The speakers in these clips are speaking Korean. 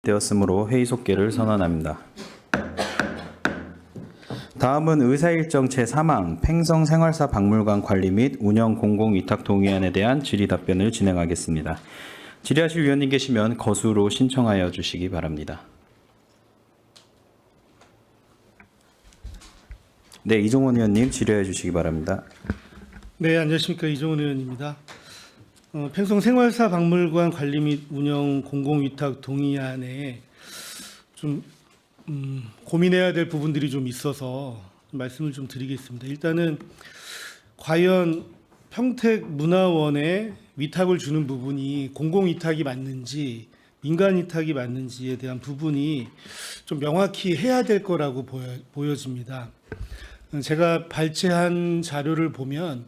되었으므로 회의 속개를 선언합니다. 다음은 의사일정 제3항 팽성생활사 박물관 관리 및 운영 공공위탁 동의안에 대한 질의 답변을 진행하겠습니다. 질의하실 위원님 계시면 거수로 신청하여 주시기 바랍니다. 네, 이종원 의원님 질의해 주시기 바랍니다. 네, 안녕하십니까. 이종원 의원입니다. 팽성생활사 박물관 관리 및 운영 공공위탁 동의안에 좀 고민해야 될 부분들이 좀 있어서 말씀을 좀 드리겠습니다. 일단은 과연 평택문화원에 위탁을 주는 부분이 공공위탁이 맞는지 민간위탁이 맞는지에 대한 부분이 좀 명확히 해야 될 거라고 보여집니다. 제가 발췌한 자료를 보면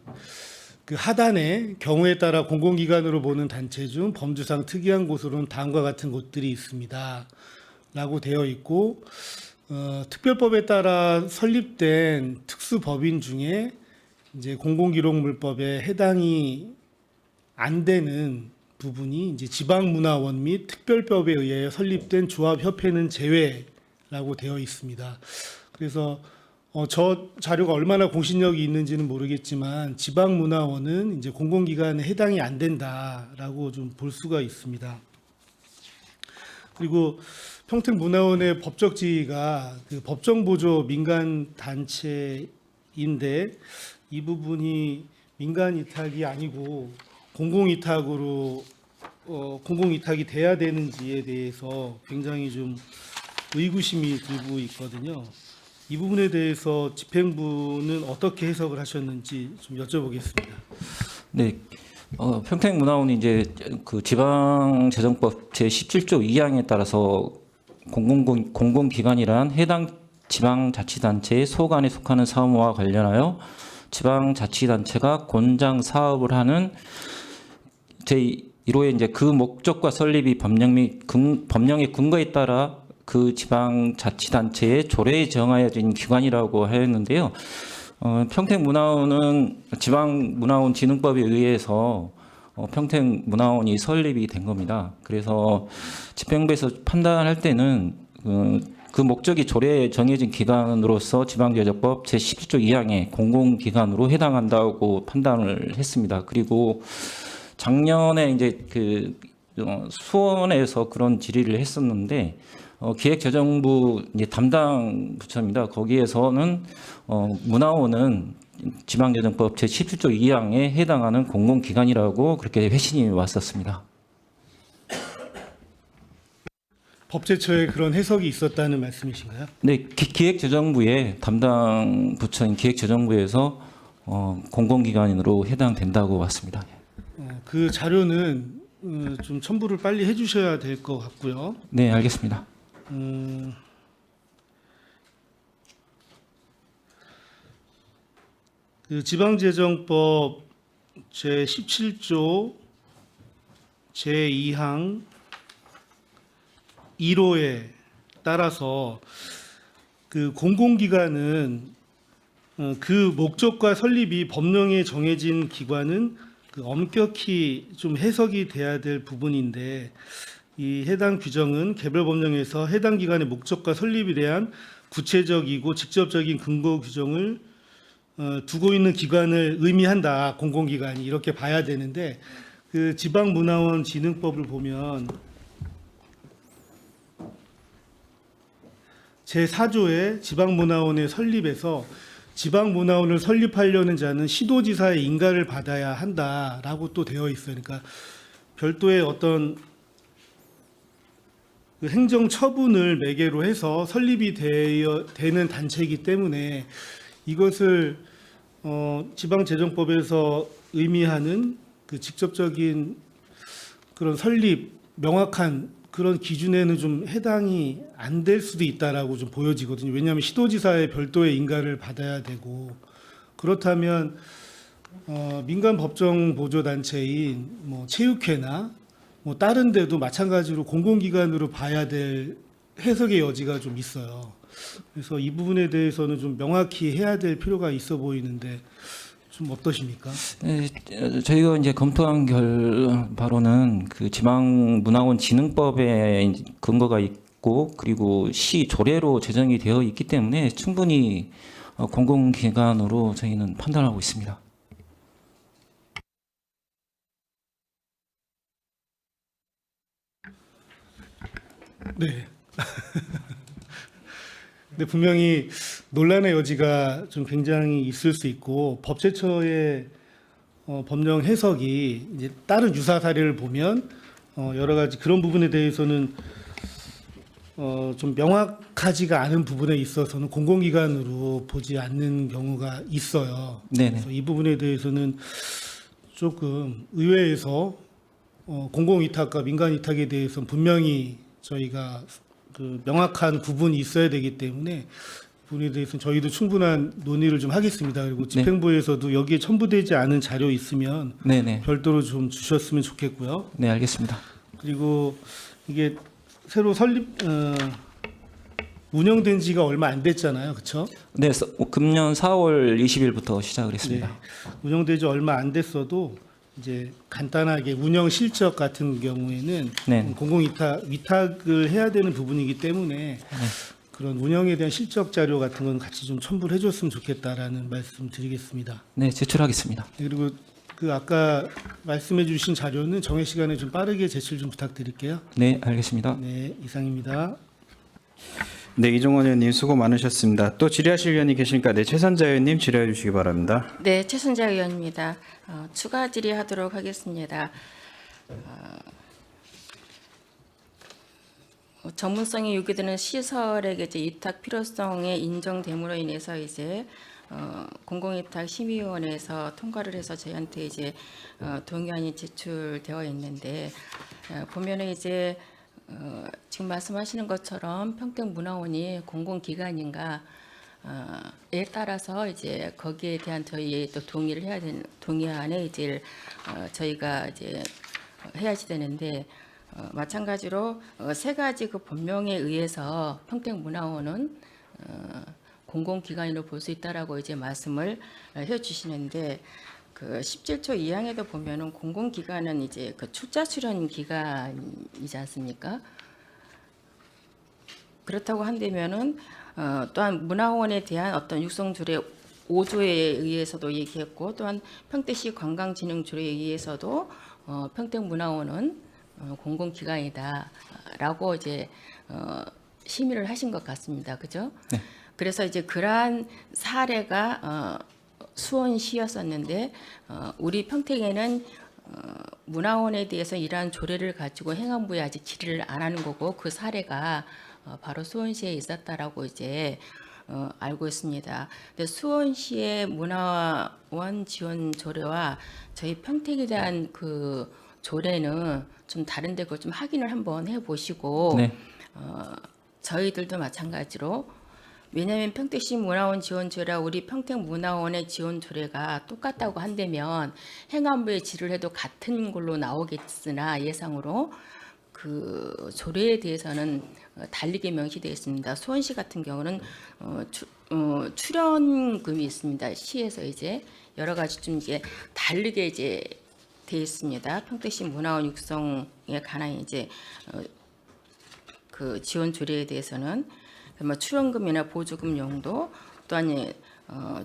그 하단에 경우에 따라 공공기관으로 보는 단체 중 범주상 특이한 곳으로는 다음과 같은 곳들이 있습니다. 라고 되어 있고, 특별법에 따라 설립된 특수법인 중에 이제 공공기록물법에 해당이 안 되는 부분이 이제 지방문화원 및 특별법에 의해 설립된 조합협회는 제외라고 되어 있습니다. 그래서 저 자료가 얼마나 공신력이 있는지는 모르겠지만 지방문화원은 이제 공공기관에 해당이 안 된다라고 좀 볼 수가 있습니다. 그리고 평택문화원의 법적 지위가 그 법정보조 민간 단체인데 이 부분이 민간 위탁이 아니고 공공위탁으로 공공위탁이 돼야 되는지에 대해서 굉장히 좀 의구심이 들고 있거든요. 이 부분에 대해서 집행부는 어떻게 해석을 하셨는지 좀 여쭤보겠습니다. 네, 평택문화원이 이제 그 지방재정법 제 17조 2항에 따라서 공공기관이란 해당 지방자치단체의 소관에 속하는 사무와 관련하여 지방자치단체가 권장 사업을 하는 제1호의 이제 그 목적과 설립이 법령의 근거에 따라 그 지방자치단체의 조례에 정하여진 기관이라고 하였는데요. 평택문화원은 지방문화원진흥법에 의해서 평택문화원이 설립이 된 겁니다. 그래서 집행부에서 판단할 때는 그 목적이 조례에 정해진 기관으로서 지방재정법 제11조 2항의 공공기관으로 해당한다고 판단을 했습니다. 그리고 작년에 이제 그 수원에서 그런 질의를 했었는데 기획재정부 이제 담당 부처입니다. 거기에서는 문화원은 지방재정법 제17조 2항에 해당하는 공공기관이라고 그렇게 회신이 왔었습니다. 법제처에 그런 해석이 있었다는 말씀이신가요? 네, 기획재정부의 담당 부처인 기획재정부에서 공공기관으로 해당된다고 왔습니다. 그 자료는 좀 첨부를 빨리 해주셔야 될 것 같고요. 네, 알겠습니다. 그 지방재정법 제17조 제2항 1호에 따라서 그 공공기관은 그 목적과 설립이 법령에 정해진 기관은 그 엄격히 좀 해석이 돼야 될 부분인데 이 해당 규정은 개별 법령에서 해당 기관의 목적과 설립에 대한 구체적이고 직접적인 근거 규정을 두고 있는 기관을 의미한다. 공공기관이 이렇게 봐야 되는데 그 지방문화원 진흥법을 보면 제4조의 지방문화원의 설립에서 지방문화원을 설립하려는 자는 시도지사의 인가를 받아야 한다라고 또 되어 있어요. 그러니까 별도의 어떤 그 행정 처분을 매개로 해서 설립이 되는 단체이기 때문에 이것을 지방재정법에서 의미하는 그 직접적인 그런 설립 명확한 그런 기준에는 좀 해당이 안 될 수도 있다라고 좀 보여지거든요. 왜냐하면 시도지사의 별도의 인가를 받아야 되고 그렇다면 민간 법정 보조 단체인 뭐 체육회나 뭐 다른 데도 마찬가지로 공공기관으로 봐야 될 해석의 여지가 좀 있어요. 그래서 이 부분에 대해서는 좀 명확히 해야 될 필요가 있어 보이는데 좀 어떠십니까? 네, 저희가 이제 검토한 바로는 그 지방문화원 진흥법에 이제 근거가 있고 그리고 시 조례로 제정이 되어 있기 때문에 충분히 공공기관으로 저희는 판단하고 있습니다. 네. 근데 분명히 논란의 여지가 좀 굉장히 있을 수 있고 법제처의 법령 해석이 이제 다른 유사 사례를 보면 여러 가지 그런 부분에 대해서는 좀 명확하지가 않은 부분에 있어서는 공공기관으로 보지 않는 경우가 있어요. 네네. 그래서 이 부분에 대해서는 조금 의회에서 공공위탁과 민간위탁에 대해서 분명히 저희가 그 명확한 구분이 있어야 되기 때문에 이 부분에 대해서는 저희도 충분한 논의를 좀 하겠습니다. 그리고 집행부에서도 여기에 첨부되지 않은 자료 있으면 네네. 별도로 좀 주셨으면 좋겠고요. 네, 알겠습니다. 그리고 이게 새로 운영된 지가 얼마 안 됐잖아요. 그렇죠? 네, 금년 4월 20일부터 시작을 했습니다. 네. 운영된 지 얼마 안 됐어도 이제 간단하게 운영 실적 같은 경우에는 네. 위탁을 해야 되는 부분이기 때문에 그런 운영에 대한 실적 자료 같은 건 같이 좀 첨부를 해줬으면 좋겠다라는 말씀 드리겠습니다. 네, 제출하겠습니다. 그리고 그 아까 말씀해주신 자료는 정해 시간에 좀 빠르게 제출 좀 부탁드릴게요. 네, 알겠습니다. 네, 이상입니다. 네, 이종원 의원님 수고 많으셨습니다. 또 질의하실 의원이 계십니까? 네, 최선자 의원님 질의해 주시기 바랍니다. 네, 최순자 의원입니다. 추가 질의하도록 하겠습니다. 전문성이 요구되는 시설의 이제 위탁 필요성의 인정됨으로 인해서 이제 공공위탁 심의위원회에서 통과를 해서 저희한테 이제 동의안이 제출되어 있는데 보면은 이제 지금 말씀하시는 것처럼 평택문화원이 공공기관인가 에 따라서 이제 거기에 대한 저희 또 동의를 해야 되는 동의안에 이제 저희가 이제 해야지 되는데 마찬가지로 세 가지 그 법령에 의해서 평택문화원은 공공기관으로 볼 수 있다라고 이제 말씀을 해주시는데 그 17조 2항에도 보면은 공공기관은 이제 그 출자 출연 기관이지 않습니까? 그렇다고 한다면은 또한 문화원에 대한 어떤 육성조례 5조에 의해서도 얘기했고 또한 평택시 관광진흥조례에 의해서도 평택문화원은 공공기관이다라고 이제 심의를 하신 것 같습니다. 그죠? 네. 그래서 이제 그러한 사례가 수원시였었는데 우리 평택에는 문화원에 대해서 이러한 조례를 가지고 행안부에 아직 질의를 안 하는 거고 그 사례가 바로 수원시에 있었다라고 이제 알고 있습니다. 근데 수원시의 문화원 지원 조례와 저희 평택에 대한 그 조례는 좀 다른데 그걸 좀 확인을 한번 해보시고 네. 저희들도 마찬가지로 왜냐하면 평택시 문화원 지원 조례와 우리 평택문화원의 지원 조례가 똑같다고 한다면 행안부에 질의를 해도 같은 걸로 나오겠으나 예상으로 그 조례에 대해서는 다르게 명시되어 있습니다. 수원시 같은 경우는 출연금이 있습니다. 시에서 이제 여러 가지 좀 이제 다르게 이제 되어 있습니다. 평택시 문화원 육성에 관한 이제 그 지원 조례에 대해서는 뭐 출연금이나 보조금 용도 또한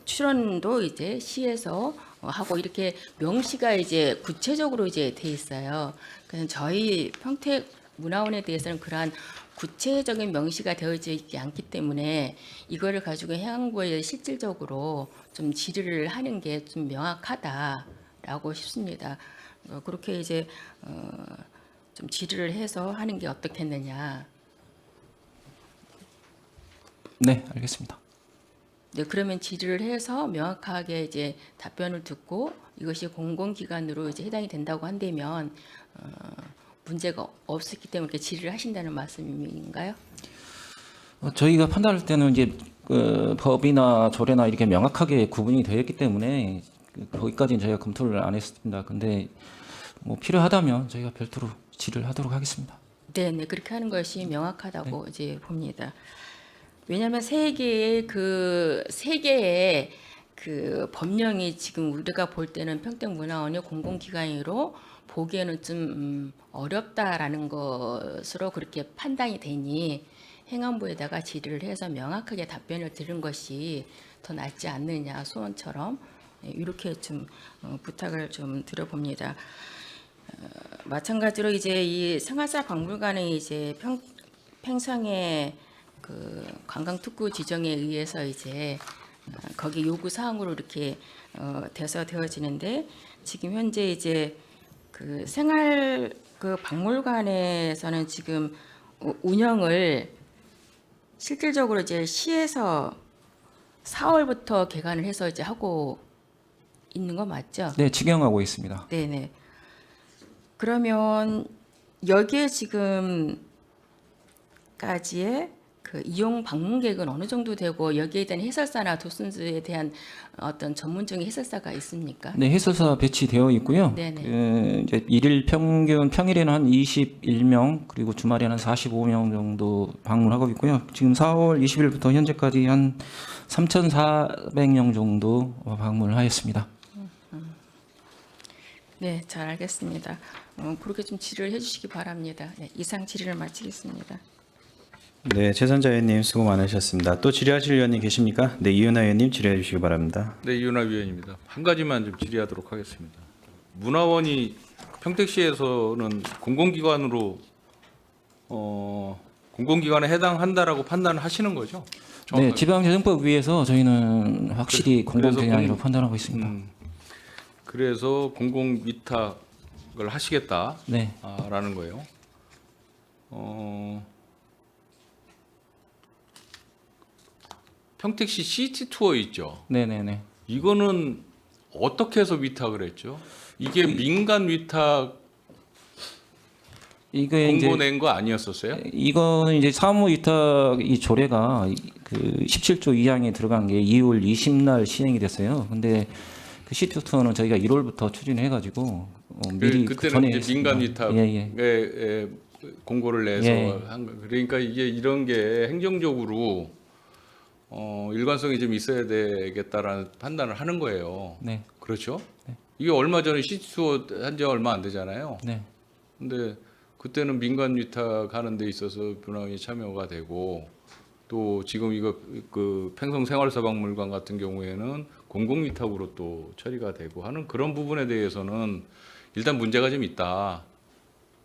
출연도 이제 시에서 하고 이렇게 명시가 이제 구체적으로 이제 돼 있어요. 그래서 저희 평택 문화원에 대해서는 그러한 구체적인 명시가 되어져 있지 않기 때문에 이거를 가지고 행안부에 실질적으로 좀 질의를 하는 게 좀 명확하다라고 싶습니다. 그렇게 이제 좀 질의를 해서 하는 게 어떻겠느냐. 네, 알겠습니다. 네, 그러면 질의를 해서 명확하게 이제 답변을 듣고 이것이 공공기관으로 이제 해당이 된다고 한다면 문제가 없었기 때문에 이렇게 질의를 하신다는 말씀인가요? 저희가 판단할 때는 이제 그 법이나 조례나 이렇게 명확하게 구분이 되어 있기 때문에 거기까지는 저희가 검토를 안 했습니다. 근데 뭐 필요하다면 저희가 별도로 질의를 하도록 하겠습니다. 네, 네, 그렇게 하는 것이 명확하다고 이제 봅니다. 왜냐하면 세 개의 그 법령이 지금 우리가 볼 때는 평택문화원이 공공기관으로 보기에는 좀 어렵다라는 것으로 그렇게 판단이 되니 행안부에다가 질의를 해서 명확하게 답변을 드린 것이 더 낫지 않느냐 소원처럼 이렇게 좀 부탁을 좀 드려봅니다. 마찬가지로 이제 이 생활사 박물관의 이제 팽성의 그 관광특구 지정에 의해서 이제 거기 요구 사항으로 이렇게 돼서 되어지는데 지금 현재 이제 그 생활 그 박물관에서는 지금 운영을 실질적으로 이제 시에서 4월부터 개관을 해서 이제 하고 있는 거 맞죠? 네, 직영하고 있습니다. 네네. 그러면 여기에 지금까지의 그 이용 방문객은 어느 정도 되고 여기에 대한 해설사나 도슨즈에 대한 어떤 전문적인 해설사가 있습니까? 네, 해설사 배치되어 있고요. 네네. 그 이제 일일 평균 평일에는 한 21명 그리고 주말에는 45명 정도 방문하고 있고요. 지금 4월 20일부터 현재까지 한 3,400명 정도 방문을 하였습니다. 네, 잘 알겠습니다. 그렇게 좀 질의를 해주시기 바랍니다. 네, 이상 질의를 마치겠습니다. 네, 최선자 의원님 수고 많으셨습니다. 또 질의하실 의원님 계십니까? 네, 이윤하 의원님 질의해 주시기 바랍니다. 네, 이윤하 위원입니다. 한 가지만 좀 질의하도록 하겠습니다. 문화원이 평택시에서는 공공기관으로 공공기관에 해당한다라고 판단을 하시는 거죠? 네, 정확하게. 지방재정법 위에서 저희는 확실히 그래서 공공재량이라고 공- 판단하고 있습니다. 그래서 공공 위탁을 하시겠다라는 네, 거예요. 평택시 시티 투어 있죠. 네, 네, 네. 이거는 어떻게 해서 위탁을 했죠? 이게 민간 위탁 이게 이제 공고 낸 거 아니었었어요? 이거는 이제 사무위탁 이 조례가 그 17조 2항에 들어간 게 2월 20날 시행이 됐어요. 근데 그 시티 투어는 저희가 1월부터 추진해 가지고 미리 그때는 이제 민간 위탁에 예, 예. 공고를 내서 예. 한 거. 그러니까 이게 이런 게 행정적으로 일관성이 좀 있어야 되겠다라는 판단을 하는 거예요. 네. 그렇죠? 이게 얼마 전에 시티 투어 한 지 얼마 안 되잖아요. 네. 근데 그때는 민간 위탁하는 데 있어서 문화원이 참여가 되고 또 지금 이거 그 팽성 생활사박물관 같은 경우에는 공공 위탁으로 또 처리가 되고 하는 그런 부분에 대해서는 일단 문제가 좀 있다.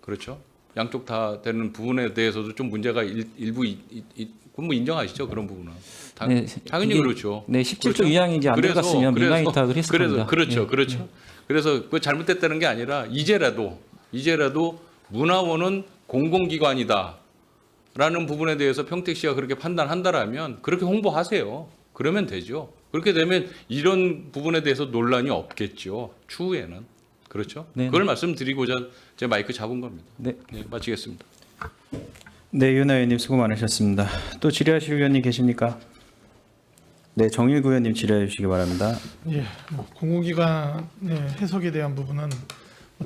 그렇죠? 양쪽 다 되는 부분에 대해서도 좀 문제가 일부 그건 뭐 인정하시죠? 그런 부분은. 네, 당연히 이게- 그렇죠. 네, 17조 그렇죠? 2항이 이제 안 들어갔으면 민간 위탁을 했을 겁니다. 그렇죠. 예. 그렇죠. 그래서 그 잘못됐다는 게 아니라 이제라도 문화원은 공공기관이다. 라는 부분에 대해서 평택시가 그렇게 판단한다라면 그렇게 홍보하세요. 그러면 되죠. 그렇게 되면 이런 부분에 대해서 논란이 없겠죠. 추후에는. 그렇죠? 네. 그걸 말씀드리고자 제 마이크 잡은 겁니다. 네. 네, 마치겠습니다. 네, 이윤하 의원님 수고 많으셨습니다. 또 질의하실 의원님 계십니까? 네, 정일구 의원님 질의해 주시기 바랍니다. 예, 뭐 공공기관의 해석에 대한 부분은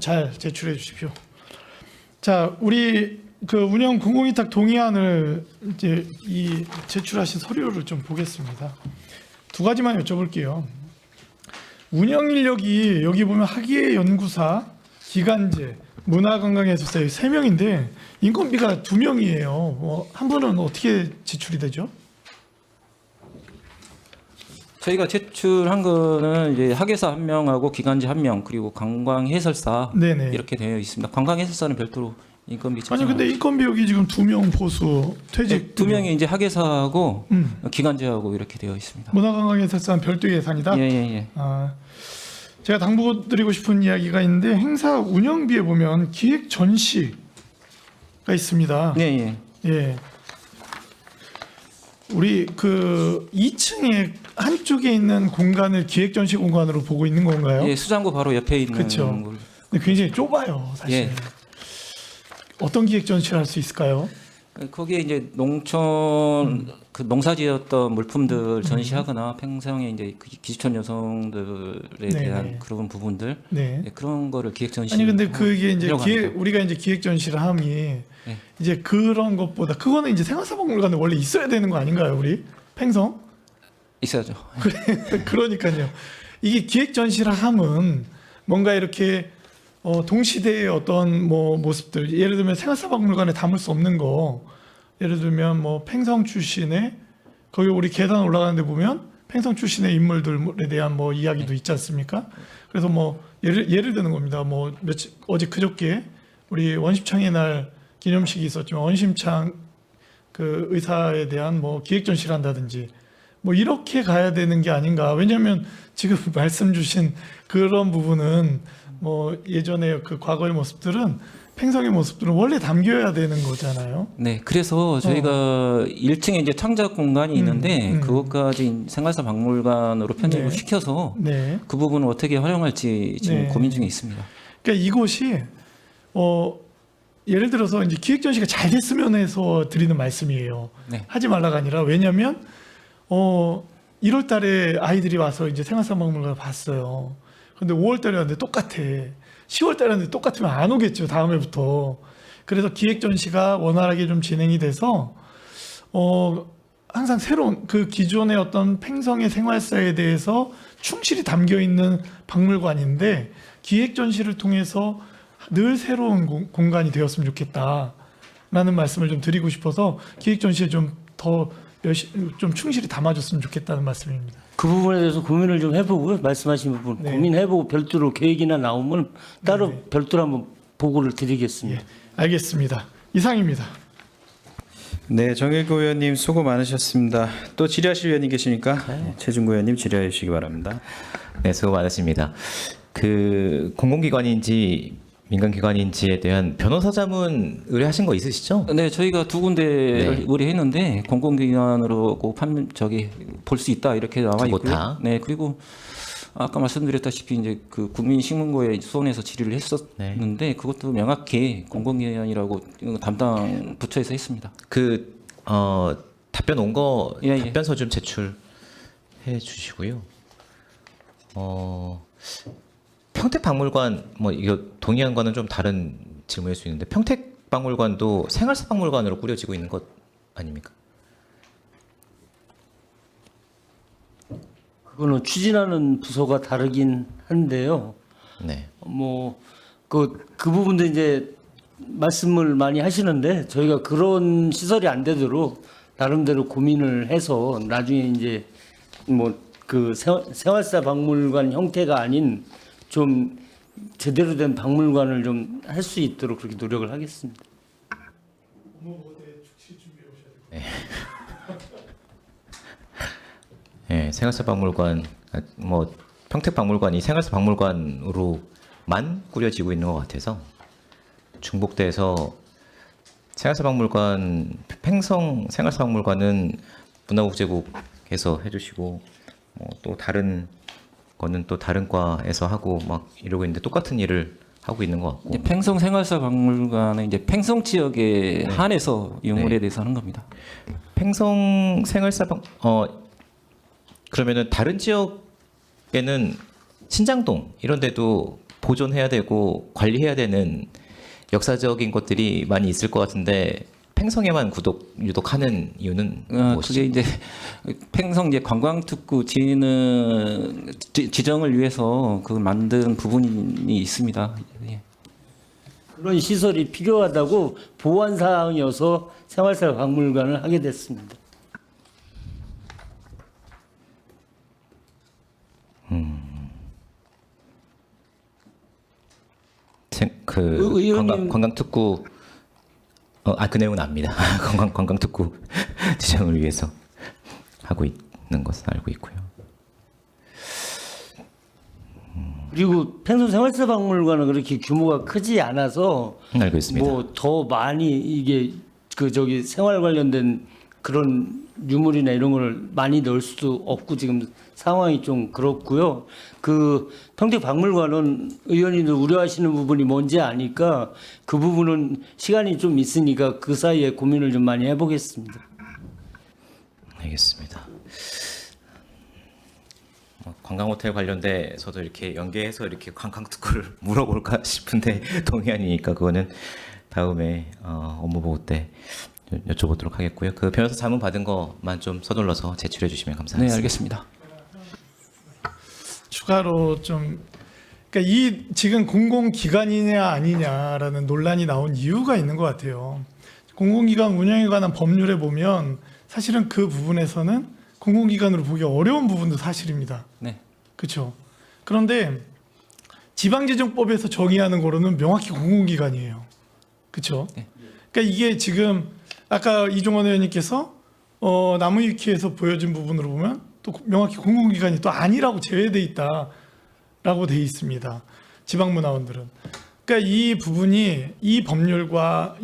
잘 제출해 주십시오. 자, 우리 그 운영 공공위탁 동의안을 이제 이 제출하신 서류를 좀 보겠습니다. 두 가지만 여쭤볼게요. 운영 인력이 여기 보면 학예 연구사, 기간제, 문화관광해설사 3명인데 인건비가 2명이에요. 한 분은 어떻게 제출이 되죠? 저희가 제출한 거는 이제 학예사 1명하고 기간제 1명 그리고 관광 해설사 네네. 이렇게 되어 있습니다. 관광 해설사는 별도로 인건비 아니 근데 인건비 여기 지금 2명 보수 퇴직 2명이 이제 학예사하고 음. 기간제하고 이렇게 되어 있습니다. 문화관광예술사는 별도 예산이다. 예. 아, 제가 당부드리고 싶은 이야기가 있는데 행사 운영비에 보면 기획 전시가 있습니다. 예. 예. 우리 그 2층에 한쪽에 있는 공간을 기획 전시 공간으로 보고 있는 건가요? 예, 수장고 바로 옆에 있는 그쵸. 걸. 근데 굉장히 좁아요, 사실. 예. 어떤 기획 전시를 할 수 있을까요? 거기에 이제 농촌 그 농사지었던 물품들 전시하거나 팽성의 이제 그 기주촌 여성들에 네네. 대한 그런 부분들 네. 예, 그런 거를 기획 전시. 아니 근데 그게 이제 하려고 기획 합니다. 우리가 이제 기획 전시를 함이 이제 그런 것보다 그거는 이제 생활사박물관에 원래 있어야 되는 거 아닌가요, 우리 팽성? 있어야죠. 그러니까요. 이게 기획 전시를 함은 뭔가 이렇게 동시대의 어떤 뭐 모습들, 예를 들면 생활사박물관에 담을 수 없는 거, 예를 들면 뭐 팽성 출신의 거기 우리 계단 올라가는데 보면 팽성 출신의 인물들에 대한 뭐 이야기도 있지 않습니까? 그래서 뭐 예를 드는 겁니다. 뭐 어제 그저께 우리 원심창의 날 기념식이 있었지만 원심창 그 의사에 대한 뭐 기획 전시를 한다든지 뭐 이렇게 가야 되는 게 아닌가. 왜냐하면 지금 말씀 주신 그런 부분은 뭐 예전에 그 과거의 모습들은 팽성의 모습들은 원래 담겨야 되는 거잖아요. 네, 그래서 저희가 1층에 이제 창작 공간이 있는데 그것까지 생활사 박물관으로 편입을 네. 시켜서 네. 그 부분을 어떻게 활용할지 지금 네. 고민 중에 있습니다. 그러니까 이곳이 예를 들어서 이제 기획 전시가 잘 됐으면 해서 드리는 말씀이에요. 네. 하지 말라가 아니라 왜냐하면 1월 달에 아이들이 와서 이제 생활사박물관을 봤어요. 근데 5월 달에 왔는데 똑같아. 10월 달에 왔는데 똑같으면 안 오겠죠. 다음 해부터. 그래서 기획 전시가 원활하게 좀 진행이 돼서 항상 새로운 그 기존의 어떤 팽성의 생활사에 대해서 충실히 담겨 있는 박물관인데 기획 전시를 통해서 늘 새로운 공간이 되었으면 좋겠다라는 말씀을 좀 드리고 싶어서 기획 전시에 좀 더 좀 충실히 담아줬으면 좋겠다는 말씀입니다. 그 부분에 대해서 고민을 좀 해보고 말씀하신 부분 네. 고민해보고 별도로 계획이나 나오면 따로 네. 별도로 한번 보고를 드리겠습니다. 예, 알겠습니다. 이상입니다. 네, 정일구 의원님 수고 많으셨습니다. 또 질의하실 의원님 계시니까 최준구 의원님 질의해 주시기 바랍니다. 네, 수고 많으십니다. 그 공공기관인지 민간기관인지에 대한 변호사 자문 의뢰하신 거 있으시죠? 네, 저희가 두 군데 네. 의뢰했는데 공공기관으로 볼 수 있다 이렇게 나와 두 곳 있고요. 다? 네, 그리고 아까 말씀드렸다시피 이제 그 국민신문고에 수원에서 질의를 했었는데 그것도 명확히 공공기관이라고 담당 부처에서 했습니다. 답변 온 거 예, 예. 답변서 좀 제출해 주시고요. 평택박물관 뭐 이거 동의한 거는 좀 다른 질문일 수 있는데 평택박물관도 생활사박물관으로 꾸려지고 있는 것 아닙니까? 그거는 추진하는 부서가 다르긴 한데요. 네. 뭐 그 부분도 이제 말씀을 많이 하시는데 저희가 그런 시설이 안 되도록 나름대로 고민을 해서 나중에 이제 뭐 그 생활사 박물관 형태가 아닌 좀 제대로 된 박물관을 좀 할 수 있도록 그렇게 노력을 하겠습니다. 네, 생활사박물관 뭐 평택박물관이 생활사박물관으로만 꾸려지고 있는 것 같아서 중복돼서 생활사박물관 팽성 생활사박물관은 문화국제국에서 해주시고 또 다른 거는 또 다른 과에서 하고 막 이러고 있는데 똑같은 일을 하고 있는 것 같고 이제 팽성 생활사 박물관은 이제 팽성 지역에 한해서 유물에 네. 대해서 하는 겁니다. 팽성 생활사박 그러면은 다른 지역에는 신장동 이런 데도 보존해야 되고 관리해야 되는 역사적인 것들이 많이 있을 것 같은데 팽성에만 유독 하는 이유는 무엇이죠? 그게 이제 팽성 이제 관광특구 지정을 위해서 그 만든 부분이 있습니다. 예. 그런 시설이 필요하다고 보완 사항이어서 생활사 박물관을 하게 됐습니다. 의원님- 관광특구 그 내용은 압니다. 관광특구 지정을 위해서 하고 있는 것은 알고 있고요. 그리고 팽성 생활사 박물관은 그렇게 규모가 크지 않아서 알고 있습니다. 뭐 더 많이 이게 생활 관련된 그런 유물이나 이런 걸 많이 넣을 수도 없고 지금 상황이 좀 그렇고요. 그 평택박물관은 의원님들 우려하시는 부분이 뭔지 아니까 그 부분은 시간이 좀 있으니까 그 사이에 고민을 좀 많이 해보겠습니다. 알겠습니다. 관광호텔 관련돼서도 이렇게 연계해서 이렇게 관광특구를 물어볼까 싶은데 동의 아니니까 그거는 다음에 업무보고 때 여쭤보도록 하겠고요. 그 변호사 자문 받은 것만 좀 서둘러서 제출해 주시면 네, 감사하겠습니다. 알겠습니다. 추가로 좀 그러니까 이 지금 공공기관이냐 아니냐라는 논란이 나온 이유가 있는 것 같아요. 공공기관 운영에 관한 법률에 보면 사실은 그 부분에서는 공공기관으로 보기 어려운 부분도 사실입니다. 네. 그렇죠. 그런데 지방재정법에서 정의하는 거로는 명확히 공공기관이에요. 그렇죠. 네. 그러니까 이게 지금 아까 이종원 의원님께서 나무위키에서 보여준 부분으로 보면 또 명확히 공공기관이 또 아니라고 제외돼 있다라고 돼 있습니다. 지방문화원들은. 그러니까 이 부분이 이 법률과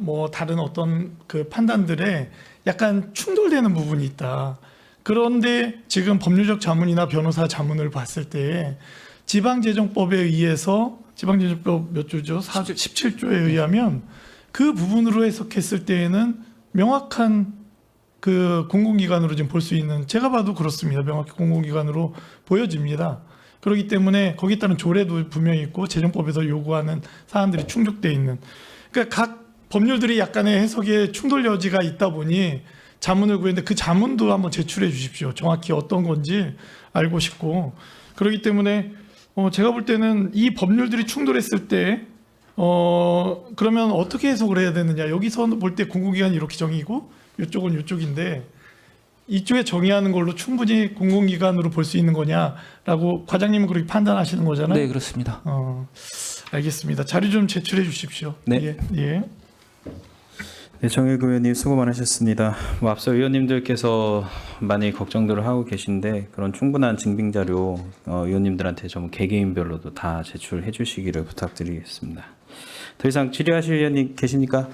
뭐 다른 어떤 그 판단들에 약간 충돌되는 부분이 있다. 그런데 지금 법률적 자문이나 변호사 자문을 봤을 때 지방재정법에 의해서 지방재정법 몇 조죠? 17조에 의하면 그 부분으로 해석했을 때에는 명확한 그 공공기관으로 지금 볼 수 있는, 제가 봐도 그렇습니다. 명확히 공공기관으로 보여집니다. 그렇기 때문에 거기에 따른 조례도 분명히 있고 재정법에서 요구하는 사안들이 충족돼 있는, 그러니까 각 법률들이 약간의 해석에 충돌 여지가 있다 보니 자문을 구했는데 그 자문도 한번 제출해 주십시오. 정확히 어떤 건지 알고 싶고. 그렇기 때문에 제가 볼 때는 이 법률들이 충돌했을 때 그러면 어떻게 해석을 해야 되느냐. 여기서 볼 때 공공기관이 이렇게 정의고 이쪽은 이쪽인데 이쪽에 정의하는 걸로 충분히 공공기관으로 볼 수 있는 거냐라고 과장님은 그렇게 판단하시는 거잖아요. 네, 그렇습니다. 알겠습니다. 자료 좀 제출해 주십시오. 네. 예. 네, 정일구 의원님 수고 많으셨습니다. 앞서 의원님들께서 많이 걱정들을 하고 계신데 그런 충분한 증빙 자료 의원님들한테 좀 개개인별로도 다 제출해 주시기를 부탁드리겠습니다. 더 이상 질의하실 의원님 계십니까?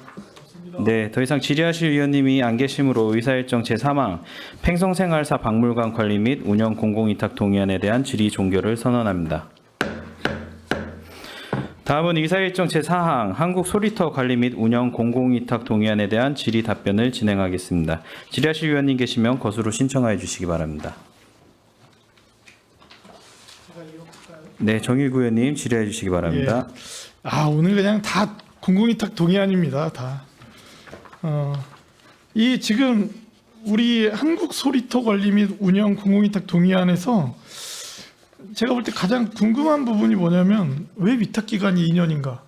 네, 더 이상 질의하실 의원님이 안 계시므로 의사일정 제3항 팽성생활사 박물관 관리 및 운영 공공위탁 동의안에 대한 질의 종결을 선언합니다. 다음은 의사일정 제4항 한국 소리터 관리 및 운영 공공위탁 동의안에 대한 질의 답변을 진행하겠습니다. 질의하실 의원님 계시면 거수로 신청하여 주시기 바랍니다. 네, 정일구 의원님 질의해 주시기 바랍니다. 오늘 그냥 다 공공위탁 동의안입니다. 다. 이 지금 우리 한국 소리터 관리 및 운영 공공위탁 동의안에서 제가 볼 때 가장 궁금한 부분이 뭐냐면 왜 위탁 기간이 2년인가?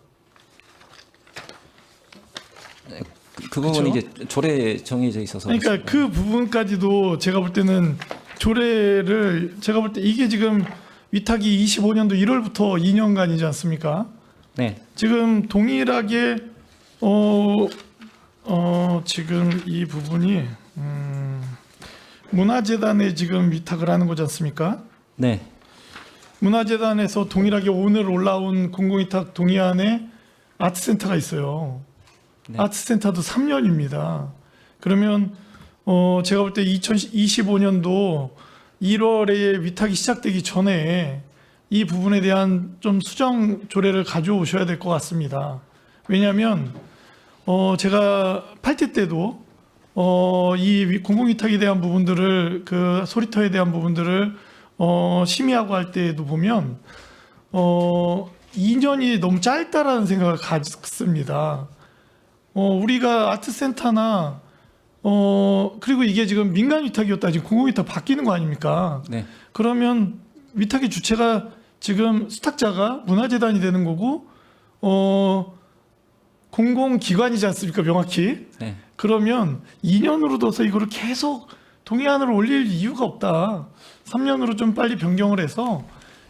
그 부분이 이제 조례에 정해져 있어서 그러니까 그렇습니다. 그 부분까지도 제가 볼 때는 조례를 제가 볼 때 이게 지금 위탁이 25년도 1월부터 2년간이지 않습니까? 네. 지금 동일하게 지금 이 부분이 문화재단에 지금 위탁을 하는 거지 않습니까? 네. 문화재단에서 동일하게 오늘 올라온 공공위탁 동의안에 아트센터가 있어요. 네. 아트센터도 3년입니다. 그러면 제가 볼 때 2025년도 1월에 위탁이 시작되기 전에 이 부분에 대한 좀 수정 조례를 가져오셔야 될 것 같습니다. 왜냐하면 제가 8대 때도 이 공공위탁에 대한 부분들을 그 소리터에 대한 부분들을 심의하고 할 때도 보면 2년이 너무 짧다라는 생각을 갖습니다. 우리가 아트센터나 그리고 이게 지금 민간 위탁이었다 지금 공공위탁 바뀌는 거 아닙니까? 네. 그러면 위탁의 주체가 지금 수탁자가 문화재단이 되는 거고 공공기관이지 않습니까? 명확히. 네. 그러면 2년으로 둬서 이거를 계속 동의안을 올릴 이유가 없다. 3년으로 좀 빨리 변경을 해서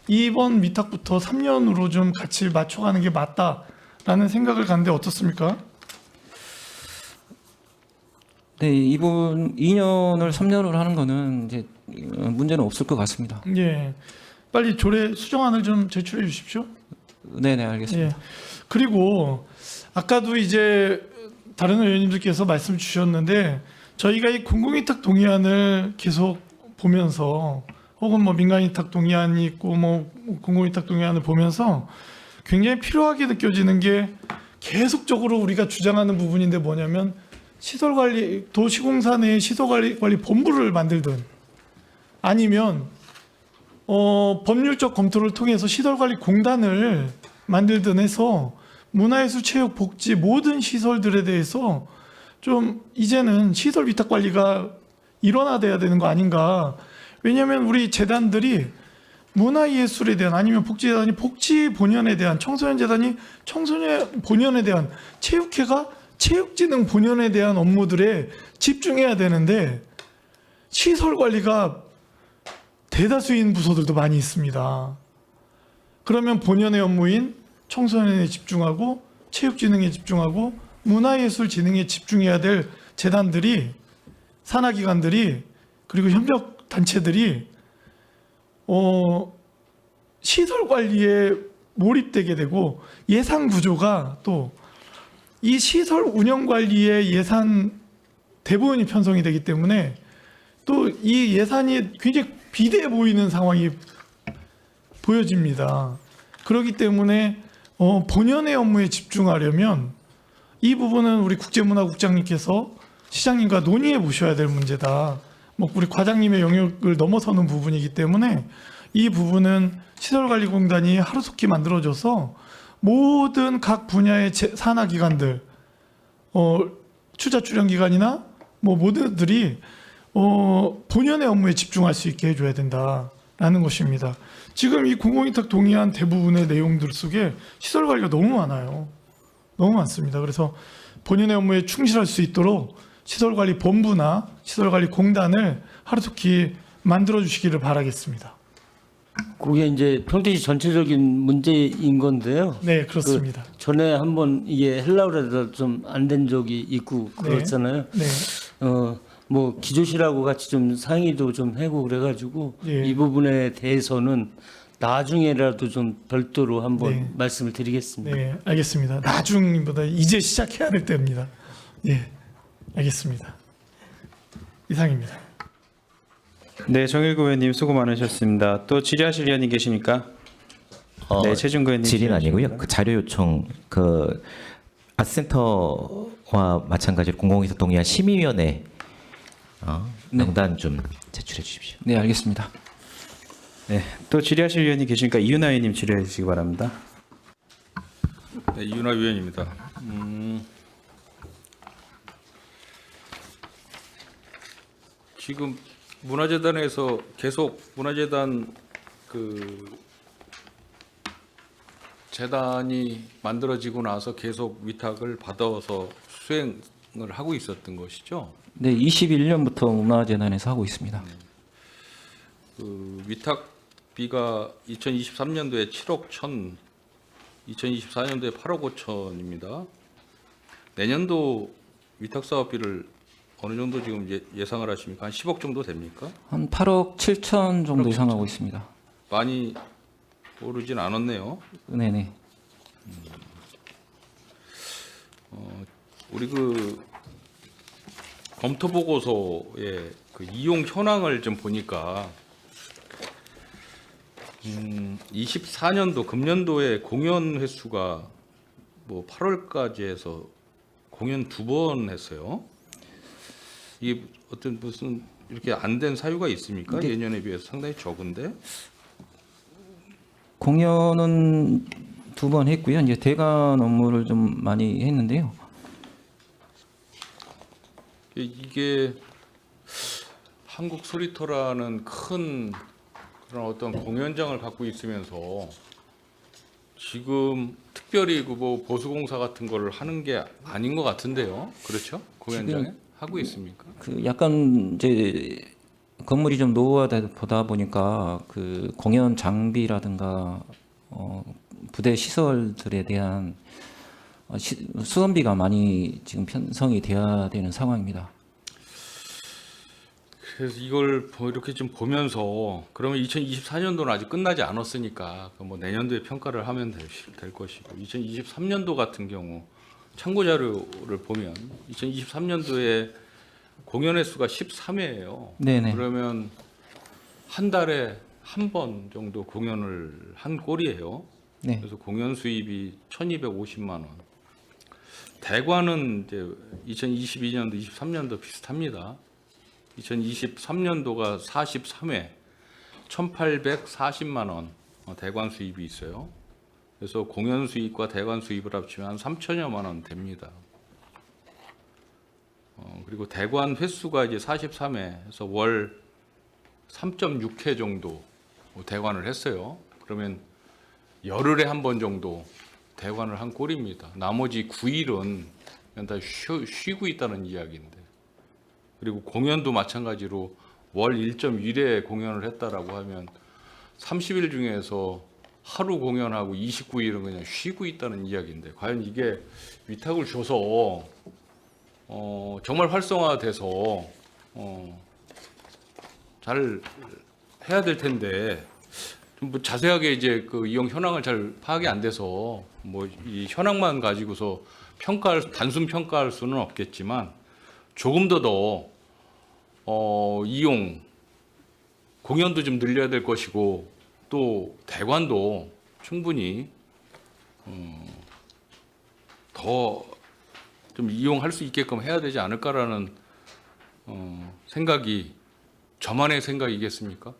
이번 위탁부터 3년으로 좀 같이 맞춰가는 게 맞다라는 생각을 갖는데 어떻습니까? 네, 이분 2년을 3년으로 하는 거는 이제 문제는 없을 것 같습니다. 예, 빨리 조례 수정안을 좀 제출해 주십시오. 네, 네, 알겠습니다. 예. 그리고 아까도 이제 다른 의원님들께서 말씀 주셨는데 저희가 이 공공위탁 동의안을 계속 보면서 혹은 뭐 민간위탁 동의안이 있고 뭐 공공위탁 동의안을 보면서 굉장히 필요하게 느껴지는 게 계속적으로 우리가 주장하는 부분인데 뭐냐면 시설관리 도시공사 내 시설관리 본부를 만들든 아니면 법률적 검토를 통해서 시설관리공단을 만들든 해서 문화예술 체육 복지 모든 시설들에 대해서 좀 이제는 시설 위탁 관리가 일원화돼야 되는 거 아닌가. 왜냐하면 우리 재단들이 문화예술에 대한 아니면 복지재단이 복지 본연에 대한 청소년 재단이 청소년 본연에 대한 체육회가 체육진흥 본연에 대한 업무들에 집중해야 되는데 시설 관리가 대다수인 부서들도 많이 있습니다. 그러면 본연의 업무인 청소년에 집중하고 체육진흥에 집중하고 문화예술진흥에 집중해야 될 재단들이 산하기관들이 그리고 협력단체들이 시설 관리에 몰입되게 되고 예산 구조가 또 이 시설 운영 관리의 예산 대부분이 편성이 되기 때문에 또 이 예산이 굉장히 비대해 보이는 상황이 보여집니다. 그렇기 때문에 본연의 업무에 집중하려면 이 부분은 우리 국제문화국장님께서 시장님과 논의해 보셔야 될 문제다. 뭐 우리 과장님의 영역을 넘어서는 부분이기 때문에 이 부분은 시설관리공단이 하루속히 만들어져서 모든 각 분야의 산하기관들, 투자출연기관이나 뭐 모두들이 본연의 업무에 집중할 수 있게 해줘야 된다라는 것입니다. 지금 이 공공위탁 동의안 대부분의 내용들 속에 시설관리가 너무 많아요. 너무 많습니다. 그래서 본연의 업무에 충실할 수 있도록 시설관리본부나 시설관리공단을 하루속히 만들어주시기를 바라겠습니다. 그게 이제 평택시 전체적인 문제인 건데요. 네, 그렇습니다. 전에 한번 이게 헬라우라도 좀 안 된 적이 있고 그렇잖아요. 네. 뭐 기조실하고 같이 좀 상의도 좀 하고 그래가지고 예. 이 부분에 대해서는 나중에라도 좀 별도로 한번 네. 말씀을 드리겠습니다. 네, 알겠습니다. 나중보다 이제 시작해야 될 때입니다. 예, 알겠습니다. 이상입니다. 네, 정일구 의원님 수고 많으셨습니다. 또 질의하실 의원님 계십니까? 네, 최준구 의원님. 질의는 아니고요. 질의하십니다. 그 자료 요청 그 아트센터와 마찬가지로 공공위탁 동의안 심의위원회 명단 좀 제출해 주십시오. 네, 알겠습니다. 네, 또 질의하실 의원님 계십니까? 이윤하 의원님 질의해 주시기 바랍니다. 네, 이윤하 위원입니다. 지금 문화재단에서 계속 문화재단 그 재단이 만들어지고 나서 계속 위탁을 받아서 수행을 하고 있었던 것이죠. 네, 21년부터 문화재단에서 하고 있습니다. 그 위탁비가 2023년도에 7억 1천, 2024년도에 8억 5천입니다. 내년도 위탁 사업비를 어느 정도 지금 예상을 하십니까? 한 10억 정도 됩니까? 한 8억 7천 정도 예상하고 있습니다. 많이 오르진 않았네요. 네네. 우리 그 검토 보고서의 그 이용 현황을 좀 보니까 24년도 금년도에 공연 횟수가 뭐 8월까지 해서 공연 2번 했어요. 이게 어떤 무슨 이렇게 안 된 사유가 있습니까? 네. 예년에 비해서 상당히 적은데. 공연은 2번 했고요. 이제 대관 업무를 좀 많이 했는데요. 이게 한국 소리터라는 큰 그런 어떤 공연장을 갖고 있으면서 지금 특별히 그 뭐 보수공사 같은 거를 하는 게 아닌 것 같은데요. 그렇죠? 공연장에 하고 있습니까? 그 약간 이제 건물이 좀 노후화되다 보니까 그 공연 장비라든가 부대 시설들에 대한 수선비가 많이 지금 편성이 돼야 되는 상황입니다. 그래서 이걸 이렇게 좀 보면서 그러면 2024년도는 아직 끝나지 않았으니까 뭐 내년도에 평가를 하면 될 것이고 2023년도 같은 경우 참고 자료를 보면 2023년도에 공연 횟수가 13회예요. 네네. 그러면 한 달에 한 번 정도 공연을 한 꼴이에요. 네. 그래서 공연 수입이 1,250만 원. 대관은 이제 2022년도, 23년도 비슷합니다. 2023년도가 43회, 1,840만 원 대관 수입이 있어요. 그래서 공연 수입과 대관 수입을 합치면 한 3천여만 원 됩니다. 그리고 대관 횟수가 이제 43회에서 월 3.6회 정도 대관을 했어요. 그러면 열흘에 한 번 정도 대관을 한 꼴입니다. 나머지 9일은 그냥 다 쉬고 있다는 이야기인데, 그리고 공연도 마찬가지로 월 1.1회 공연을 했다라고 하면 30일 중에서 하루 공연하고 29일은 그냥 쉬고 있다는 이야기인데, 과연 이게 위탁을 줘서 정말 활성화돼서 잘 해야 될 텐데, 좀 뭐 자세하게 이제 그 이용 현황을 잘 파악이 안 돼서 뭐 이 현황만 가지고서 단순 평가할 수는 없겠지만, 조금 더 이용 공연도 좀 늘려야 될 것이고, 또 대관도 충분히 더 좀 이용할 수 있게끔 해야 되지 않을까라는 생각이 저만의 생각이겠습니까?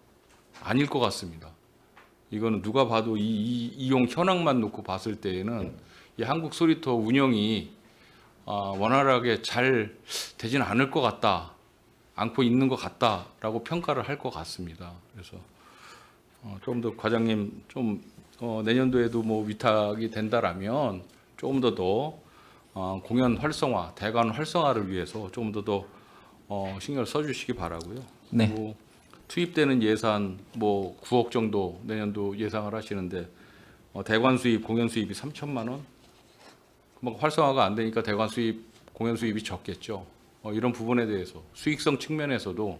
아닐 것 같습니다. 이거는 누가 봐도 이 이용 현황만 놓고 봤을 때에는 이 한국 소리터 운영이 원활하게 잘 되지는 않을 것 같다, 않고 있는 것 같다라고 평가를 할 것 같습니다. 그래서 조금 더 과장님 좀 내년도에도 뭐 위탁이 된다라면 조금 더 공연 활성화, 대관 활성화를 위해서 조금 더 신경을 써주시기 바라고요. 네. 그리고 투입되는 예산 뭐 9억 정도 내년도 예상을 하시는데, 대관 수입, 공연 수입이 3천만 원, 뭐 활성화가 안 되니까 대관 수입, 공연 수입이 적겠죠. 이런 부분에 대해서 수익성 측면에서도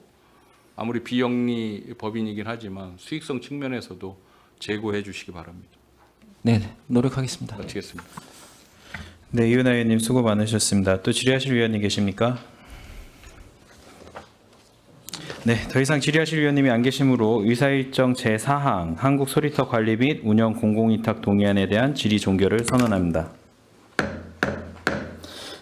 아무리 비영리 법인이긴 하지만 수익성 측면에서도 제고해 주시기 바랍니다. 네, 노력하겠습니다. 마치겠습니다. 네, 이은하 의원님 수고 많으셨습니다. 또 질의하실 위원님 계십니까? 네, 더 이상 질의하실 위원님이 안 계시므로 의사일정 제4항 한국 소리터 관리 및 운영 공공위탁 동의안에 대한 질의 종결을 선언합니다.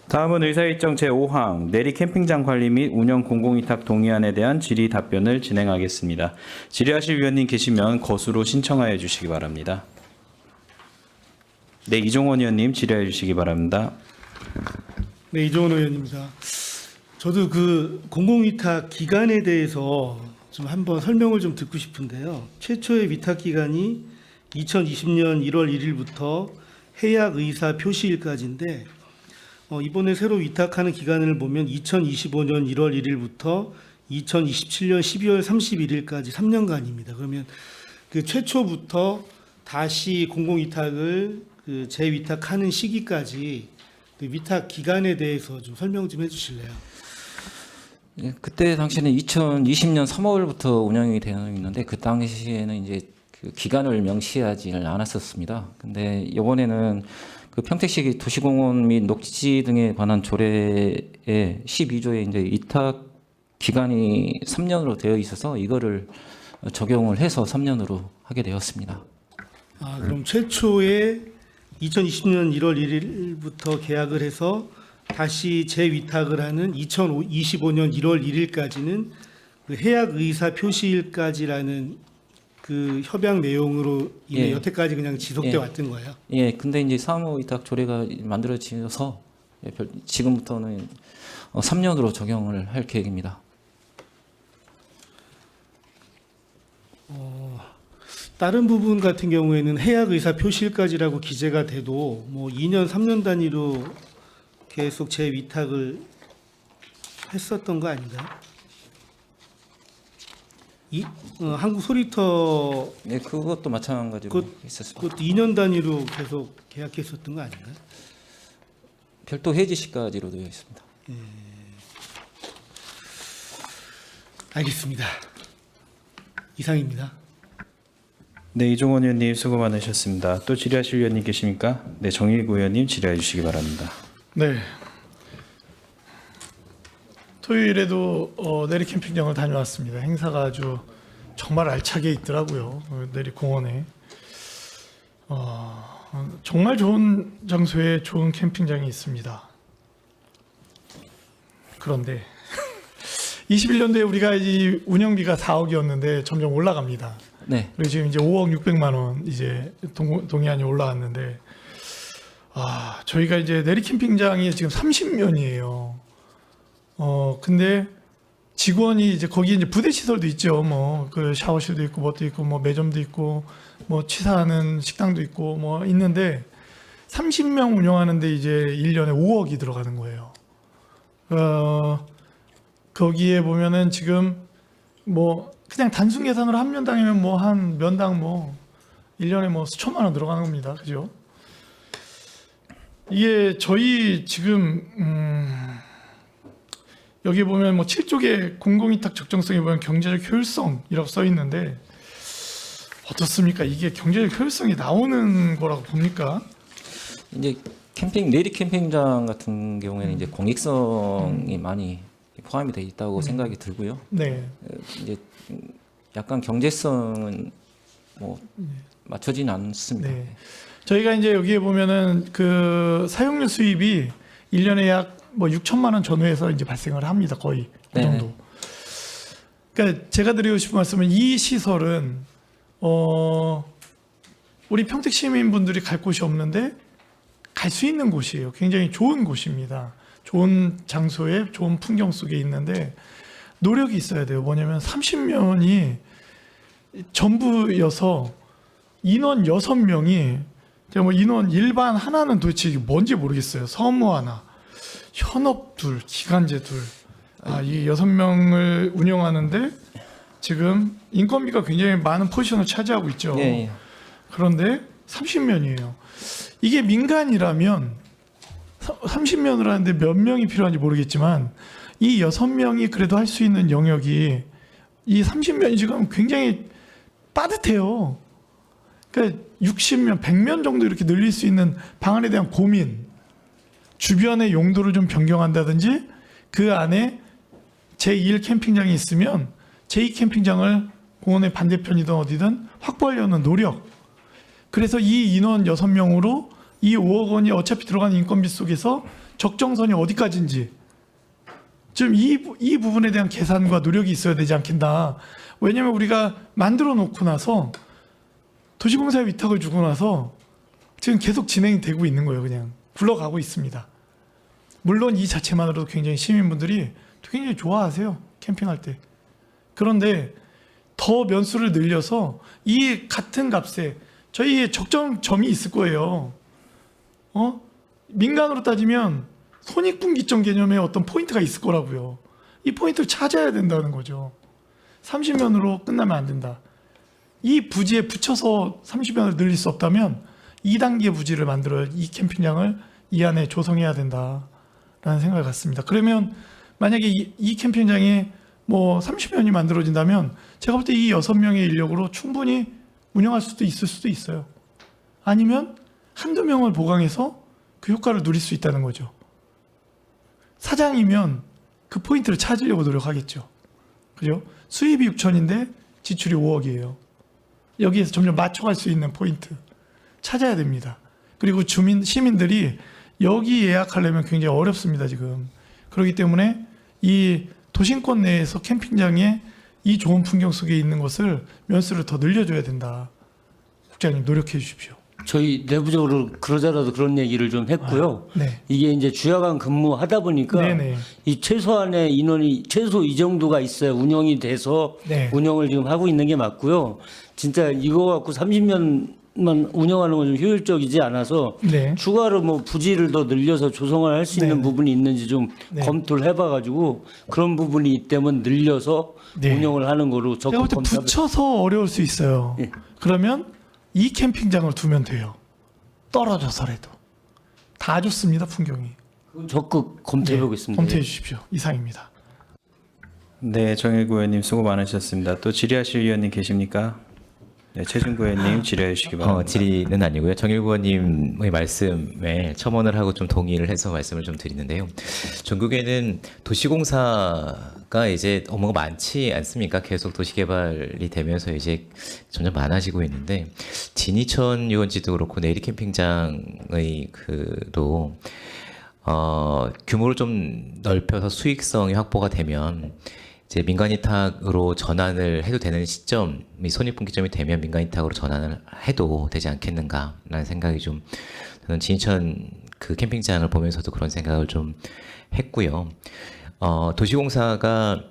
다음은 의사일정 제5항 내리 캠핑장 관리 및 운영 공공위탁 동의안에 대한 질의 답변을 진행하겠습니다. 질의하실 위원님 계시면 거수로 신청하여 주시기 바랍니다. 네, 이종원 의원님 질의해 주시기 바랍니다. 네, 이종원 의원입니다. 저도 그 공공위탁 기간에 대해서 좀 한번 설명을 좀 듣고 싶은데요. 최초의 위탁 기간이 2020년 1월 1일부터 해약 의사 표시일까지인데, 이번에 새로 위탁하는 기간을 보면 2025년 1월 1일부터 2027년 12월 31일까지 3년간입니다. 그러면 그 최초부터 다시 공공위탁을 그 재위탁하는 시기까지 그 위탁 기간에 대해서 좀 설명 좀 해주실래요? 예, 그때 당시에는 2020년 3월부터 운영이 되어 있는데, 그 당시에는 이제 그 기간을 명시하지 않았었습니다. 근데 이번에는 그 평택시 도시공원 및 녹지 등에 관한 조례의 12조에 이제 위탁 기간이 3년으로 되어 있어서 이거를 적용을 해서 3년으로 하게 되었습니다. 그럼 최초에 2020년 1월 1일부터 계약을 해서 다시 재위탁을 하는 2025년 1월 1일까지는 그 해약 의사 표시일까지라는 그 협약 내용으로 이미 예. 여태까지 그냥 지속돼 예. 왔던 거예요. 예, 근데 이제 사무위탁 조례가 만들어져서 지금부터는 3년으로 적용을 할 계획입니다. 다른 부분 같은 경우에는 해약 의사 표시일까지라고 기재가 돼도 뭐 2년, 3년 단위로 계속 재위탁을 했었던 거 아닌가요? 한국 소리터 네, 그것도 마찬가지로 있었습니다. 그것도 2년 단위로 계속 계약했었던 거 아닌가요? 별도 해지 시까지로 되어 있습니다. 알겠습니다. 이상입니다. 네, 이종원 의원님 수고 많으셨습니다. 또 질의하실 위원님 계십니까? 네, 정일구 의원님 질의해 주시기 바랍니다. 네. 토요일에도 내리 캠핑장을 다녀왔습니다. 행사가 아주 정말 알차게 있더라고요. 내리 공원에. 정말 좋은 장소에 좋은 캠핑장이 있습니다. 그런데 21년도에 우리가 이 운영비가 4억이었는데 점점 올라갑니다. 네, 그리고 지금 이제 5억 600만 원 이제 동의안이 올라왔는데, 저희가 이제 내리 캠핑장이 지금 30년이에요. 근데 직원이 이제 거기 이제 부대 시설도 있죠. 뭐 그 샤워실도 있고 뭐도 있고 뭐 매점도 있고 뭐 취사하는 식당도 있고 뭐 있는데 30명 운영하는데 이제 1년에 5억이 들어가는 거예요. 거기에 보면은 지금 뭐 그냥 단순 계산으로 한 면당이면 뭐 한 면당 뭐 1년에 뭐 수천만 원 들어가는 겁니다. 그죠? 이게 저희 지금 여기 보면 뭐 7쪽에 공공위탁 적정성에 보면 경제적 효율성이라고 써 있는데 어떻습니까? 이게 경제적 효율성이 나오는 거라고 봅니까? 이제 내리 캠핑장 같은 경우에는 이제 공익성이 많이 포함이 돼 있다고 생각이 들고요. 네. 이제 약간 경제성은 뭐 맞춰지는 않습니다. 네. 저희가 이제 여기에 보면은 그 사용료 수입이 1년에 약 뭐 6천만 원 전후에서 이제 발생을 합니다. 거의 그 네. 정도. 그러니까 제가 드리고 싶은 말씀은 이 시설은 우리 평택 시민분들이 갈 곳이 없는데 갈 수 있는 곳이에요. 굉장히 좋은 곳입니다. 좋은 장소에 좋은 풍경 속에 있는데 노력이 있어야 돼요. 뭐냐면 30명이 전부여서 인원 6명이 제가 뭐 인원 일반 하나는 도대체 이게 뭔지 모르겠어요. 서무 하나, 현업 둘, 기간제 둘. 이 6명을 운영하는데 지금 인건비가 굉장히 많은 포지션을 차지하고 있죠. 예, 예. 그런데 30명이에요. 이게 민간이라면 30명을 하는데 몇 명이 필요한지 모르겠지만 이 6명이 그래도 할 수 있는 영역이 이 30명이 지금 굉장히 빠듯해요. 그러니까 60명, 100명 정도 이렇게 늘릴 수 있는 방안에 대한 고민, 주변의 용도를 좀 변경한다든지 그 안에 제1 캠핑장이 있으면 제2 캠핑장을 공원의 반대편이든 어디든 확보하려는 노력. 그래서 이 인원 6명으로 이 5억 원이 어차피 들어가는 인건비 속에서 적정선이 어디까지인지 지금 이 부분에 대한 계산과 노력이 있어야 되지 않겠나. 왜냐하면 우리가 만들어 놓고 나서 도시공사에 위탁을 주고 나서 지금 계속 진행이 되고 있는 거예요. 그냥 굴러가고 있습니다. 물론 이 자체만으로도 굉장히 시민분들이 굉장히 좋아하세요. 캠핑할 때. 그런데 더 면수를 늘려서 이 같은 값에 저희의 적정점이 있을 거예요. 민간으로 따지면 손익분기점 개념의 어떤 포인트가 있을 거라고요. 이 포인트를 찾아야 된다는 거죠. 30년으로 끝나면 안 된다. 이 부지에 붙여서 30년을 늘릴 수 없다면 2단계 부지를 만들어 이 캠핑장을 이 안에 조성해야 된다라는 생각을 갖습니다. 그러면 만약에 이 캠핑장에 뭐 30년이 만들어진다면 제가 볼 때 이 6명의 인력으로 충분히 운영할 수도 있을 수도 있어요. 아니면 한두 명을 보강해서 그 효과를 누릴 수 있다는 거죠. 사장이면 그 포인트를 찾으려고 노력하겠죠. 그죠? 수입이 6천인데 지출이 5억이에요. 여기에서 점점 맞춰갈 수 있는 포인트 찾아야 됩니다. 그리고 시민들이 여기 예약하려면 굉장히 어렵습니다, 지금. 그렇기 때문에 이 도심권 내에서 캠핑장에 이 좋은 풍경 속에 있는 것을 면수를 더 늘려줘야 된다. 국장님 노력해 주십시오. 저희 내부적으로 그러자라도 그런 얘기를 좀 했고요. 네. 이게 이제 주야간 근무하다 보니까 네네. 이 최소한의 인원이 최소 이 정도가 있어야 운영이 돼서 네. 운영을 지금 하고 있는 게 맞고요. 진짜 이거 갖고 30년만 운영하는 건 좀 효율적이지 않아서 네. 추가로 뭐 부지를 더 늘려서 조성을 할 수 있는 네. 부분이 있는지 좀 네. 검토를 해봐가지고 그런 부분이 있다면 늘려서 네. 운영을 하는 거로 제가 적극 볼 때 검토하고 붙여서 어려울 수 있어요. 예. 그러면 이 캠핑장을 두면 돼요. 떨어져서라도. 다 좋습니다, 풍경이. 적극 검토해 보겠습니다. 검토해 주십시오. 이상입니다. 네, 정일구 의원님 수고 많으셨습니다. 또 질의하실 의원님 계십니까? 네, 최준구 의원님 질의해 주시기 바랍니다. 질의는 아니고요. 정일구 의원님의 말씀에 첨언을 하고 좀 동의를 해서 말씀을 좀 드리는데요. 전국에는 도시공사가 이제 업무가 많지 않습니까? 계속 도시개발이 되면서 이제 점점 많아지고 있는데 진이천 유원지도 그렇고 내리 캠핑장의 그도 규모를 좀 넓혀서 수익성이 확보가 되면 이제 민간위탁으로 전환을 해도 되는 시점이 손익분기점이 되면 민간위탁으로 전환을 해도 되지 않겠는가라는 생각이 좀 저는 진천 그 캠핑장을 보면서도 그런 생각을 좀 했고요. 도시공사가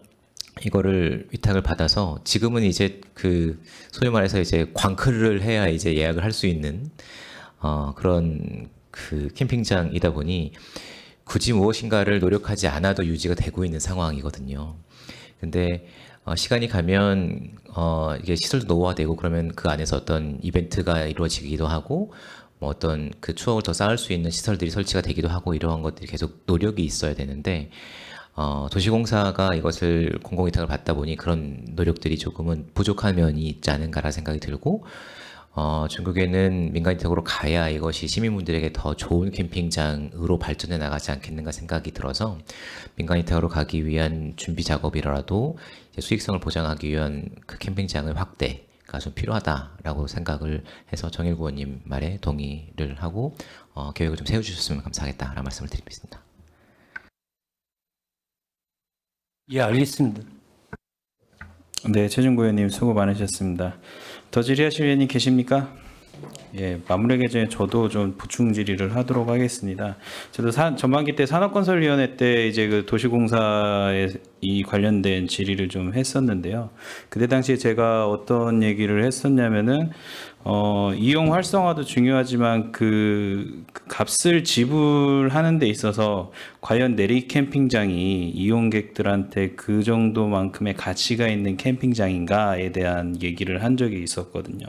이거를 위탁을 받아서 지금은 이제 그 소위 말해서 이제 광클을 해야 이제 예약을 할 수 있는 그런 그 캠핑장이다 보니 굳이 무엇인가를 노력하지 않아도 유지가 되고 있는 상황이거든요. 근데 시간이 가면 이게 시설도 노후화되고 그러면 그 안에서 어떤 이벤트가 이루어지기도 하고 뭐 어떤 그 추억을 더 쌓을 수 있는 시설들이 설치가 되기도 하고 이러한 것들이 계속 노력이 있어야 되는데 도시공사가 이것을 공공위탁을 받다 보니 그런 노력들이 조금은 부족한 면이 있지 않은가라 생각이 들고 중국에는 민간위탁으로 가야 이것이 시민분들에게 더 좋은 캠핑장으로 발전해 나가지 않겠는가 생각이 들어서 민간위탁으로 가기 위한 준비 작업이라도 이제 수익성을 보장하기 위한 그 캠핑장의 확대가 좀 필요하다라고 생각을 해서 정일구 의원님 말에 동의를 하고 계획을 좀 세워주셨으면 감사하겠다라는 말씀을 드리겠습니다. 예, 알겠습니다. 네, 최준구 의원님 수고 많으셨습니다. 더 질의하실 의원님 계십니까? 예, 마무리하기 전에 저도 좀 보충 질의를 하도록 하겠습니다. 저도 전반기 때 산업건설위원회 때 이제 그 도시공사에 이 관련된 질의를 좀 했었는데요. 그때 당시에 제가 어떤 얘기를 했었냐면은 이용 활성화도 중요하지만 그 값을 지불하는 데 있어서 과연 내리 캠핑장이 이용객들한테 그 정도만큼의 가치가 있는 캠핑장인가에 대한 얘기를 한 적이 있었거든요.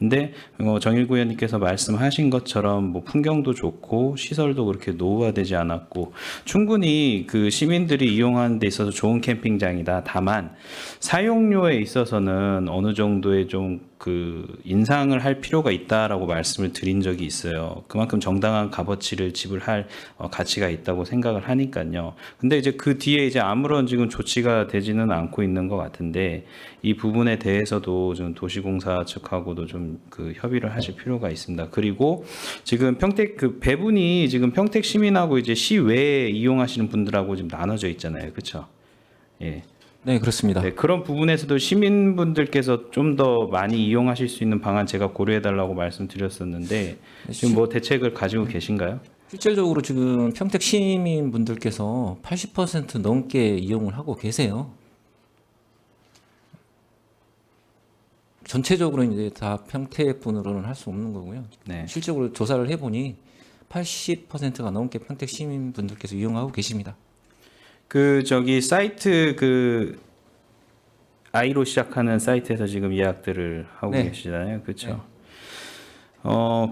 근데 정일구 의원님께서 말씀하신 것처럼 뭐 풍경도 좋고 시설도 그렇게 노후화되지 않았고 충분히 그 시민들이 이용하는 데 있어서 좋은 캠핑장이다. 다만 사용료에 있어서는 어느 정도의 좀 그 인상을 할 필요가 있다라고 말씀을 드린 적이 있어요. 그만큼 정당한 값어치를 지불할 가치가 있다고 생각을 하니까요. 근데 이제 그 뒤에 이제 아무런 지금 조치가 되지는 않고 있는 것 같은데 이 부분에 대해서도 좀 도시공사 측하고도 좀 그 협의를 하실 필요가 있습니다. 그리고 지금 평택 그 배분이 지금 평택 시민하고 이제 시외에 이용하시는 분들하고 지금 나눠져 있잖아요. 그렇죠? 예. 네, 그렇습니다. 네, 그런 부분에서도 시민분들께서 좀 더 많이 이용하실 수 있는 방안 제가 고려해달라고 말씀드렸었는데 지금 뭐 대책을 가지고 계신가요? 실질적으로 지금 평택 시민분들께서 80% 넘게 이용을 하고 계세요. 전체적으로 이제 다 평택 분으로는 할 수 없는 거고요. 네. 실질적으로 조사를 해보니 80%가 넘게 평택 시민분들께서 이용하고 계십니다. 그 저기 사이트 그 I로 시작하는 사이트에서 지금 예약들을 하고 네. 계시잖아요. 그렇죠?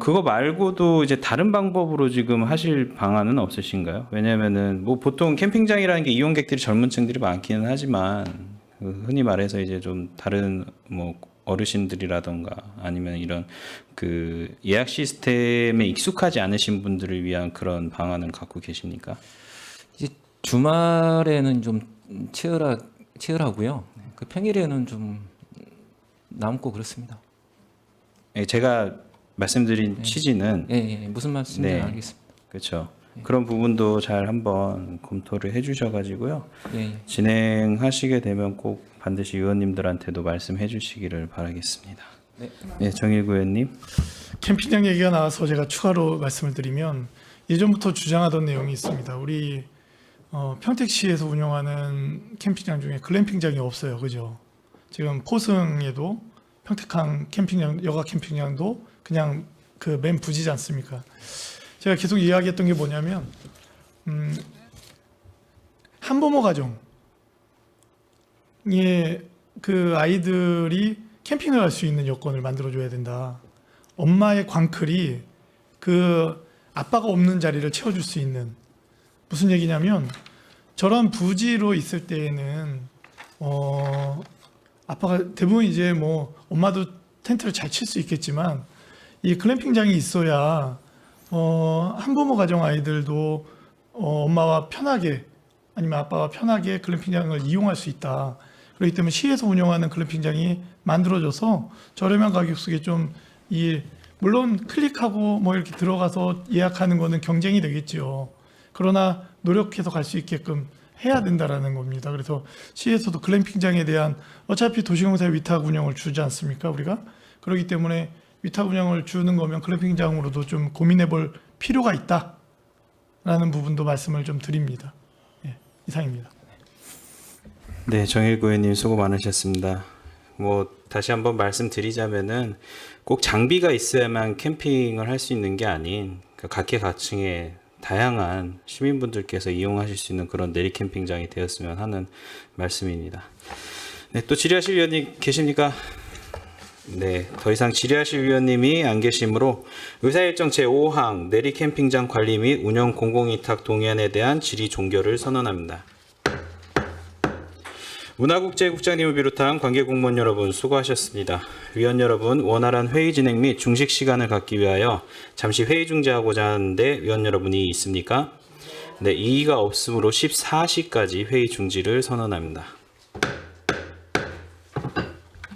그거 말고도 이제 다른 방법으로 지금 하실 방안은 없으신가요? 왜냐면은 뭐 보통 캠핑장이라는 게 이용객들이 젊은 층들이 많기는 하지만 그 흔히 말해서 이제 좀 다른 뭐 어르신들이라던가 아니면 이런 그 예약 시스템에 익숙하지 않으신 분들을 위한 그런 방안은 갖고 계십니까? 이제 주말에는 좀 치열하고요. 그 평일에는 좀 남고 그렇습니다. 예, 제가 말씀드린 취지는 예, 무슨 말씀인지 네. 알겠습니다. 그렇죠. 그런 부분도 잘 한번 검토를 해주셔가지고요. 예. 진행하시게 되면 꼭 반드시 의원님들한테도 말씀해 주시기를 바라겠습니다. 네. 네, 정일구 의원님. 캠핑장 얘기가 나와서 제가 추가로 말씀을 드리면 예전부터 주장하던 내용이 있습니다. 우리 평택시에서 운영하는 캠핑장 중에 글램핑장이 없어요. 그죠? 지금 포승에도 평택항 캠핑장, 여가 캠핑장도 그냥 그 맨 부지지 않습니까? 제가 계속 이야기했던 게 뭐냐면 한부모 가정에 그 아이들이 캠핑을 할 수 있는 여건을 만들어줘야 된다. 엄마의 광클이 그 아빠가 없는 자리를 채워줄 수 있는 무슨 얘기냐면 저런 부지로 있을 때에는 아빠가 대부분 이제 뭐 엄마도 텐트를 잘 칠 수 있겠지만 이 글램핑장이 있어야 한부모 가정 아이들도 엄마와 편하게 아니면 아빠와 편하게 글램핑장을 이용할 수 있다. 그렇기 때문에 시에서 운영하는 글램핑장이 만들어져서 저렴한 가격 속에 좀 물론 클릭하고 뭐 이렇게 들어가서 예약하는 거는 경쟁이 되겠죠. 그러나 노력해서 갈 수 있게끔 해야 된다라는 겁니다. 그래서 시에서도 글램핑장에 대한 어차피 도시공사에 위탁 운영을 주지 않습니까? 우리가 그렇기 때문에 위탁 운영을 주는 거면 글램핑장으로도 좀 고민해 볼 필요가 있다라는 부분도 말씀을 좀 드립니다. 예, 이상입니다. 네, 정일구 의원님 수고 많으셨습니다. 뭐 다시 한번 말씀드리자면은 꼭 장비가 있어야만 캠핑을 할 수 있는 게 아닌 각계각층의 다양한 시민분들께서 이용하실 수 있는 그런 내리 캠핑장이 되었으면 하는 말씀입니다. 네, 또 질의하실 위원님 계십니까? 네, 더 이상 질의하실 위원님이 안 계시므로 의사일정 제5항 내리 캠핑장 관리 및 운영 공공위탁 동의안에 대한 질의 종결을 선언합니다. 문화국제국장님을 비롯한 관계 공무원 여러분 수고하셨습니다. 위원 여러분, 원활한 회의 진행 및 중식 시간을 갖기 위하여 잠시 회의 중지하고자 하는데 위원 여러분이 있습니까? 네, 이의가 없으므로 14시까지 회의 중지를 선언합니다.